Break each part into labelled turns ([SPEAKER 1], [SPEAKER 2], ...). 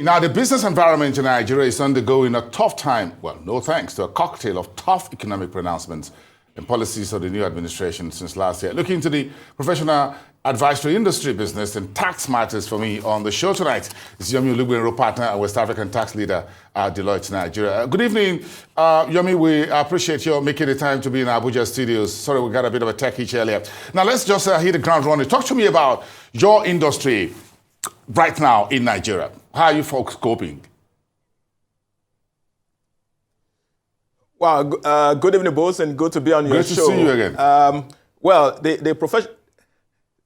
[SPEAKER 1] Now, the business environment in Nigeria is undergoing a tough time. Well, no thanks to a cocktail of tough economic pronouncements and policies of the new administration since last year. Looking into the professional advisory industry, business, and tax matters for me on the show tonight is Yomi Olugbenro, partner and West African tax leader at Deloitte, Nigeria. Good evening, Yomi. We appreciate you making the time to be in Abuja studios. Sorry, we got a bit of a tech hitch earlier. Now, let's just hit the ground running. Talk to me about your industry right now in Nigeria. How are you folks coping?
[SPEAKER 2] Well, good evening, boss, and good to be on your show.
[SPEAKER 1] Great to see you again.
[SPEAKER 2] Well, the profession.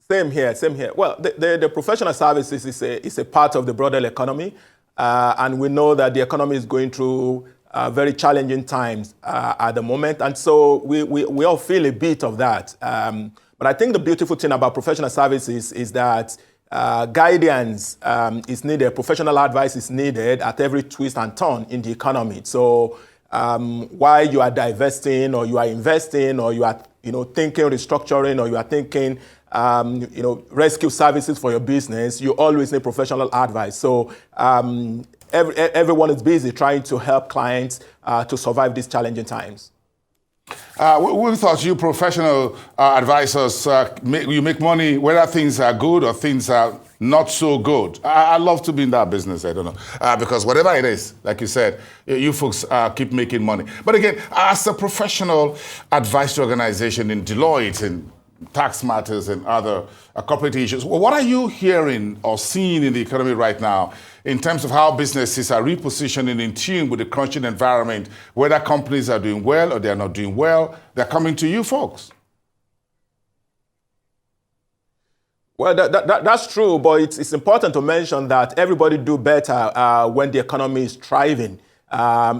[SPEAKER 2] Same here. Well, the professional services is a part of the broader economy, and we know that the economy is going through very challenging times at the moment, and so we all feel a bit of that. But I think the beautiful thing about professional services is that guidance is needed, professional advice is needed at every twist and turn in the economy. So while you are divesting or you are investing or you are thinking restructuring or you are thinking rescue services for your business, you always need professional advice. So everyone is busy trying to help clients to survive these challenging times.
[SPEAKER 1] We thought you professional advisors, you make money whether things are good or things are not so good. I love to be in that business, I don't know. Because whatever it is, like you said, you folks keep making money. But again, as a professional advisory organization in Deloitte and tax matters and other corporate issues, what are you hearing or seeing in the economy right now in terms of how businesses are repositioning in tune with the crunching environment, whether companies are doing well or they're not doing well? They're coming to you folks.
[SPEAKER 2] Well, that's true, but it's important to mention that everybody do better when the economy is thriving.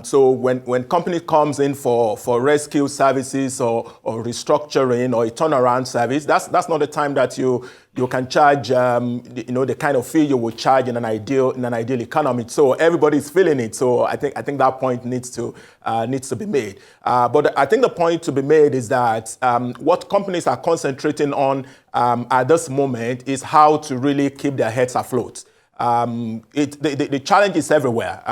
[SPEAKER 2] So when company comes in for rescue services or restructuring or a turnaround service, that's not the time that you can charge the kind of fee you would charge in an ideal economy. So everybody is feeling it. So I think that point needs to be made. But I think the point to be made is that what companies are concentrating on at this moment is how to really keep their heads afloat. The challenge is everywhere.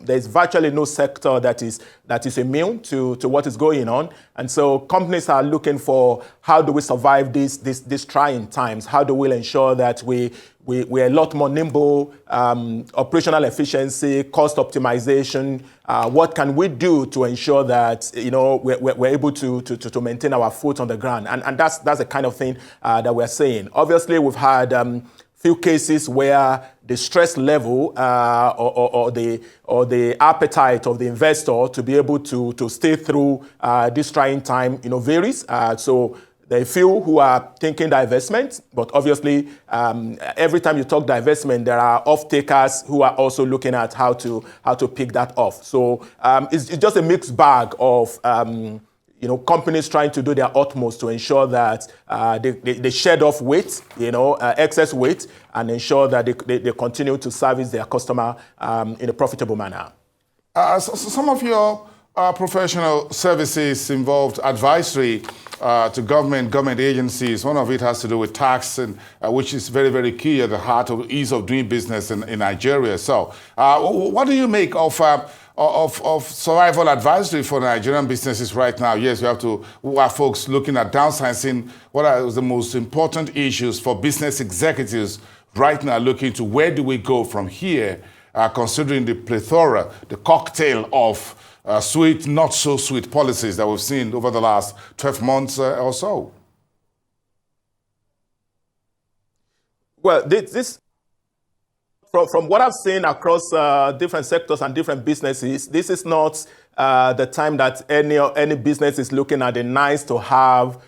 [SPEAKER 2] There's virtually no sector that is immune to what is going on, and so companies are looking for how do we survive these trying times? How do we ensure that we're a lot more nimble, operational efficiency, cost optimization? What can we do to ensure that we're able to maintain our foot on the ground? And that's the kind of thing that we're saying. Obviously, we've had few cases where the stress level or the appetite of the investor to be able to stay through this trying time varies. So there are few who are thinking divestment, but obviously every time you talk divestment, there are off-takers who are also looking at how to pick that off. So it's just a mixed bag of companies trying to do their utmost to ensure that they shed off weight, excess weight, and ensure that they continue to service their customer in a profitable manner.
[SPEAKER 1] So some of your professional services involved advisory to government agencies. One of it has to do with tax, and which is very, very key at the heart of ease of doing business in Nigeria. So what do you make of survival advisory for Nigerian businesses right now? Yes, we are folks looking at downsizing. What are the most important issues for business executives right now looking to where do we go from here, considering the plethora, the cocktail of sweet, not so sweet policies that we've seen over the last 12 months or so?
[SPEAKER 2] Well, From what I've seen across different sectors and different businesses, this is not the time that any business is looking at a nice to have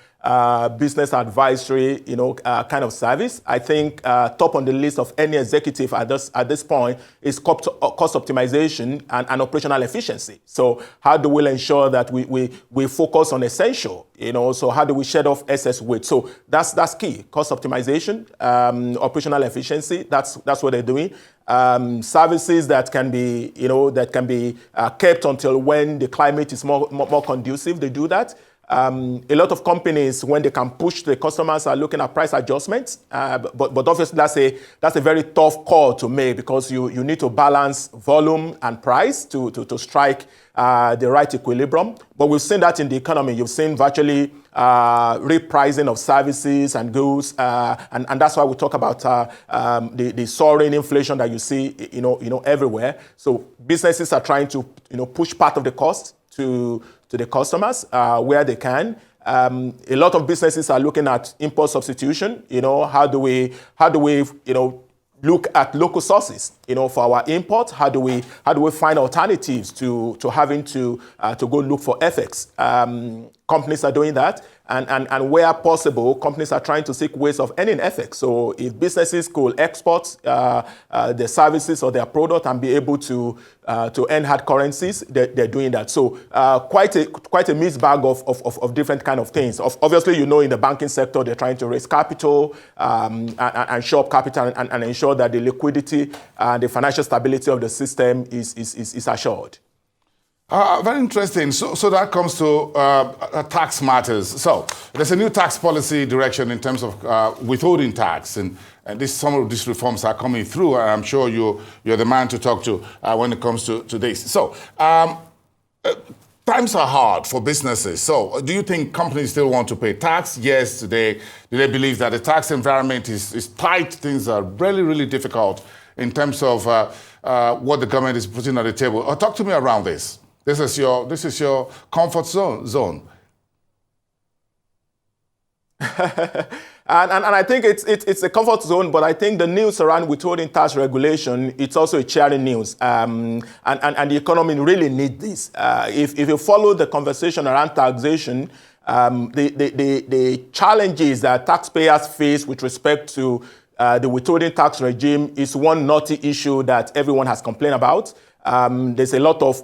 [SPEAKER 2] business advisory, kind of service. I think top on the list of any executive at this point is cost optimization and operational efficiency. So how do we ensure that we focus on essential? So how do we shed off excess weight? So that's key. Cost optimization, operational efficiency. That's what they're doing. Services that can be kept until when the climate is more conducive. They do that. A lot of companies, when they can push the customers, are looking at price adjustments. But obviously, that's a very tough call to make, because you need to balance volume and price to strike the right equilibrium. But we've seen that in the economy. You've seen virtually repricing of services and goods, and that's why we talk about the soaring inflation that you see, everywhere. So businesses are trying to, push part of the cost to the customers where they can. A lot of businesses are looking at import substitution. How do we look at local sources, for our imports? How do we find alternatives to having to go look for FX? Companies are doing that, and where possible, companies are trying to seek ways of earning FX. So if businesses could export their services or their product and be able to earn hard currencies, they're doing that. So quite a mixed bag of different kind of things. Obviously, in the banking sector, they're trying to raise capital and shore up capital and ensure that the liquidity and the financial stability of the system is assured.
[SPEAKER 1] Very interesting. So that comes to tax matters. So there's a new tax policy direction in terms of withholding tax, and some of these reforms are coming through. And I'm sure you're the man to talk to when it comes to this. So times are hard for businesses. So do you think companies still want to pay tax? Yes. Do they believe that the tax environment is tight? Things are really, really difficult in terms of what the government is putting on the table. Or talk to me around this. This is your comfort zone.
[SPEAKER 2] And I think it's a comfort zone, but I think the news around withholding tax regulation, it's also a cheering news. And the economy really needs this. If you follow the conversation around taxation, the challenges that taxpayers face with respect to the withholding tax regime is one knotty issue that everyone has complained about. There's a lot of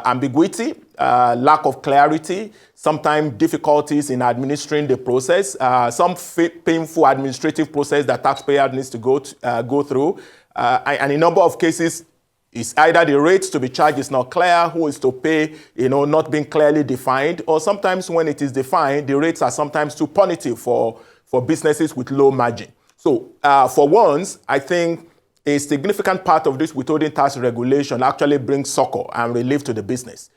[SPEAKER 2] ambiguity, lack of clarity, sometimes difficulties in administering the process, some painful administrative process that taxpayer needs to go through, and in a number of cases, it's either the rates to be charged is not clear, who is to pay, not being clearly defined, or sometimes when it is defined, the rates are sometimes too punitive for businesses with low margin. So for once, I think a significant part of this withholding tax regulation actually brings succor and relief to the business.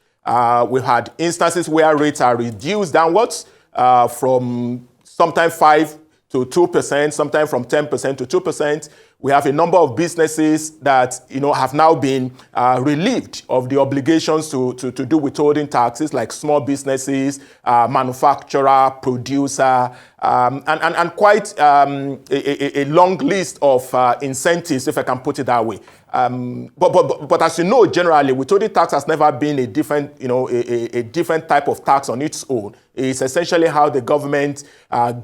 [SPEAKER 2] We've had instances where rates are reduced downwards from sometimes 5 to 2%, sometimes from 10% to 2%. We have a number of businesses that have now been relieved of the obligations to do withholding taxes, like small businesses, manufacturer, producer, and quite a long list of incentives, if I can put it that way. But as you know, generally, withholding tax has never been a different, a different type of tax on its own. It's essentially how the government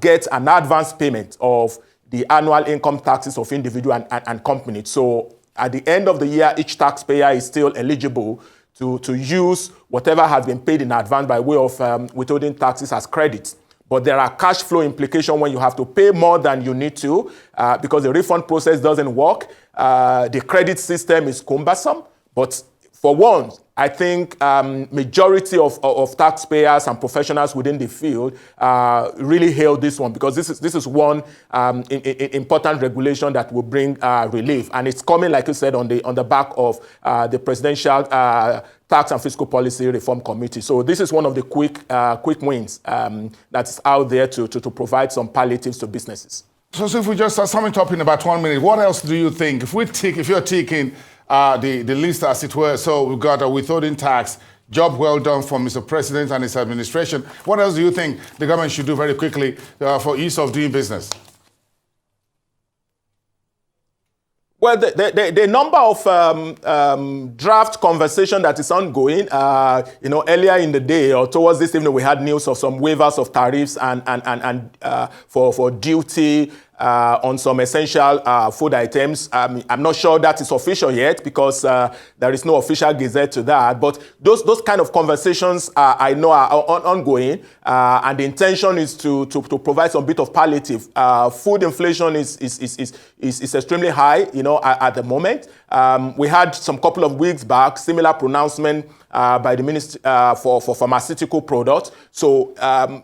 [SPEAKER 2] gets an advance payment of the annual income taxes of individual and companies. So at the end of the year, each taxpayer is still eligible to use whatever has been paid in advance by way of withholding taxes as credits. But there are cash flow implications when you have to pay more than you need to because the refund process doesn't work. The credit system is cumbersome. But for once, I think majority of taxpayers and professionals within the field really hail this one, because this is one important regulation that will bring relief, and it's coming, like you said, on the back of the Presidential Tax and Fiscal Policy Reform Committee. So this is one of the quick wins that's out there to provide some palliatives to businesses.
[SPEAKER 1] So if we just sum it up in about 1 minute, what else do you think? If you're taking the list, as it were, so we've got a withholding tax, job well done for Mr. President and his administration. What else do you think the government should do very quickly for ease of doing business?
[SPEAKER 2] Well, the number of draft conversation that is ongoing, earlier in the day or towards this evening, we had news of some waivers of tariffs and for duty on some essential food items. I'm not sure that is official yet because there is no official gazette to that. But those kind of conversations I know are ongoing, and the intention is to provide some bit of palliative. Food inflation is extremely high, at the moment. We had some couple of weeks back similar pronouncement by the Ministry for Pharmaceutical Products. So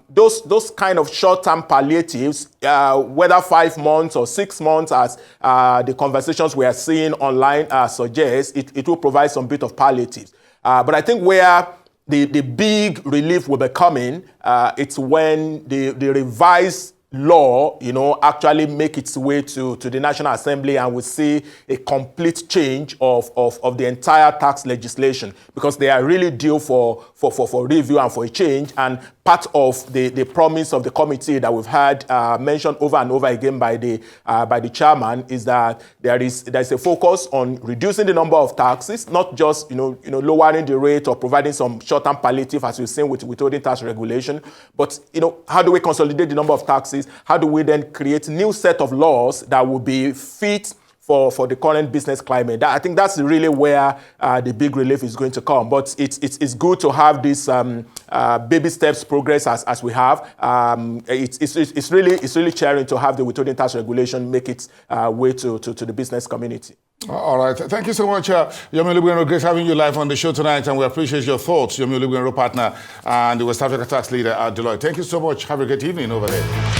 [SPEAKER 2] those kind of short-term palliatives, whether 5 months or 6 months, as the conversations we are seeing online suggest, it will provide some bit of palliatives. But I think where the big relief will be coming, it's when the revised law, actually make its way to the National Assembly, and we see a complete change of the entire tax legislation, because they are really due for review and for a change. And part of the promise of the committee that we've had mentioned over and over again by the chairman is that there's a focus on reducing the number of taxes, not just lowering the rate or providing some short-term palliative as we've seen with withholding tax regulation, but how do we consolidate the number of taxes? How do we then create a new set of laws that will be fit for the current business climate? I think that's really where the big relief is going to come. But it's good to have this baby steps progress as we have. It's really cheering to have the withholding tax regulation make its way to the business community.
[SPEAKER 1] All right. Thank you so much, Yomi Olugbenro. Great having you live on the show tonight, and we appreciate your thoughts. Yomi Olugbenro, partner and the West Africa tax leader at Deloitte. Thank you so much. Have a great evening over there.